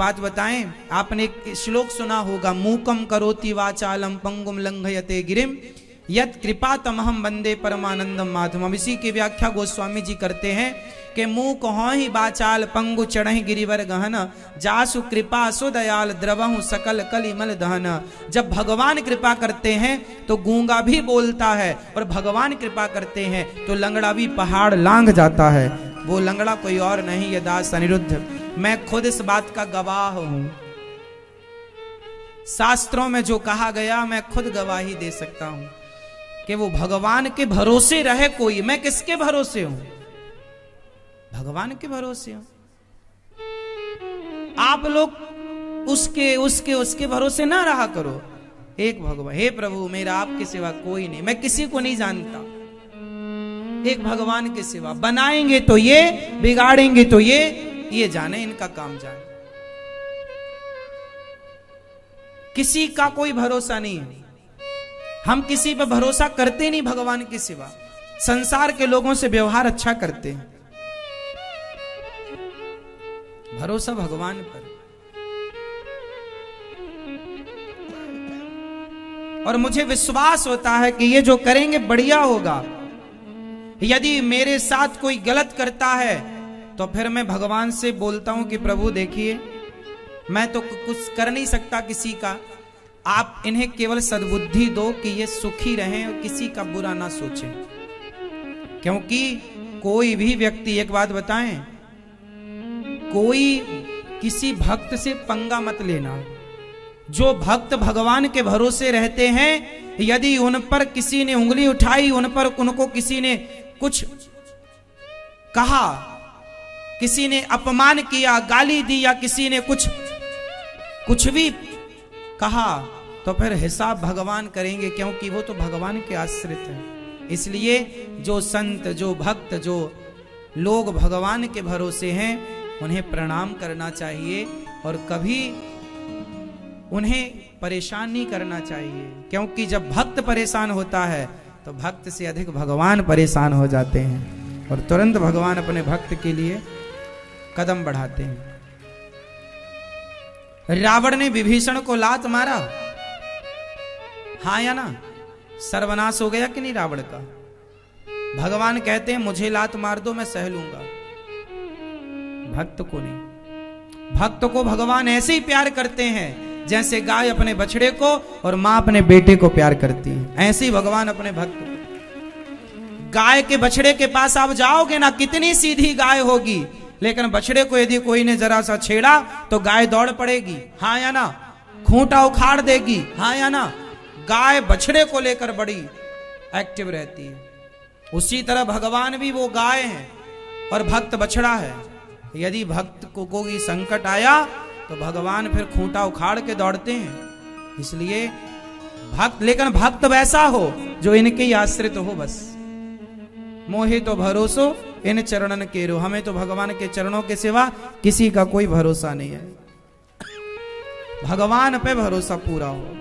बात बताएं, आपने एक श्लोक सुना होगा, मूकम करोति वाचालम पंगुम लंघयते गिरिम यत कृपा तमहम वंदे परमानंदम माधवम। इसी की व्याख्या गोस्वामी जी करते हैं कि मूक हों ही बाचाल पंगु चढ़हि गिरिवर गहन जासु कृपा सो दयाल द्रवहु सकल कलिमल दहन। जब भगवान कृपा करते हैं तो गूंगा भी बोलता है, और भगवान कृपा करते हैं तो लंगड़ा भी पहाड़ लांघ जाता है। वो लंगड़ा कोई और नहीं, ये दास अनिरुद्ध। मैं खुद इस बात का गवाह हूं। शास्त्रों में जो कहा गया मैं खुद गवाही दे सकता हूं कि वो भगवान के भरोसे रहे कोई। मैं किसके भरोसे हूं? भगवान के भरोसे हूं। आप लोग उसके उसके उसके भरोसे ना रहा करो। एक भगवान, हे प्रभु मेरा आपके सिवा कोई नहीं, मैं किसी को नहीं जानता, एक भगवान के सिवा। बनाएंगे तो ये, बिगाड़ेंगे तो ये जाने, इनका काम जाने। किसी का कोई भरोसा नहीं है। हम किसी पर भरोसा करते नहीं भगवान के सिवा। संसार के लोगों से व्यवहार अच्छा करते हैं, भरोसा भगवान पर। और मुझे विश्वास होता है कि ये जो करेंगे बढ़िया होगा। यदि मेरे साथ कोई गलत करता है तो फिर मैं भगवान से बोलता हूं कि प्रभु देखिए, मैं तो कुछ कर नहीं सकता किसी का, आप इन्हें केवल सद्बुद्धि दो कि ये सुखी रहें और किसी का बुरा ना सोचें। क्योंकि कोई भी व्यक्ति, एक बात बताएं, कोई किसी भक्त से पंगा मत लेना। जो भक्त भगवान के भरोसे रहते हैं, यदि उन पर किसी ने उंगली उठाई, उन पर उनको किसी ने कुछ कहा, किसी ने अपमान किया, गाली दी, या किसी ने कुछ भी कहा, तो फिर हिसाब भगवान करेंगे, क्योंकि वो तो भगवान के आश्रित हैं। इसलिए जो संत, जो भक्त, जो लोग भगवान के भरोसे हैं, उन्हें प्रणाम करना चाहिए और कभी उन्हें परेशान नहीं करना चाहिए। क्योंकि जब भक्त परेशान होता है तो भक्त से अधिक भगवान परेशान हो जाते हैं और तुरंत भगवान अपने भक्त के लिए कदम बढ़ाते हैं। रावण ने विभीषण को लात मारा, हाँ या ना? सर्वनाश हो गया कि नहीं रावण का? भगवान कहते हैं मुझे लात मार दो, मैं सह लूंगा, भक्त को नहीं। भक्त को भगवान ऐसे ही प्यार करते हैं जैसे गाय अपने बछड़े को और मां अपने बेटे को प्यार करती है, ऐसे ही भगवान अपने भक्त को। गाय के बछड़े के पास आप जाओगे ना, कितनी सीधी गाय होगी, लेकिन बछड़े को यदि कोई ने जरा सा छेड़ा तो गाय दौड़ पड़ेगी, हाँ या ना? खूंटा उखाड़ देगी, हाँ या ना? गाय बछड़े को लेकर बड़ी एक्टिव रहती है। उसी तरह भगवान भी वो गाय है और भक्त बछड़ा है। यदि भक्त को कोई संकट आया तो भगवान फिर खूंटा उखाड़ के दौड़ते हैं। इसलिए भक्त, लेकिन भक्त वैसा हो जो इनके ही आश्रित हो। बस मोहे तो भरोसो इन चरणन केरो, हमें तो भगवान के चरणों के सिवा किसी का कोई भरोसा नहीं है। भगवान पे भरोसा पूरा हो।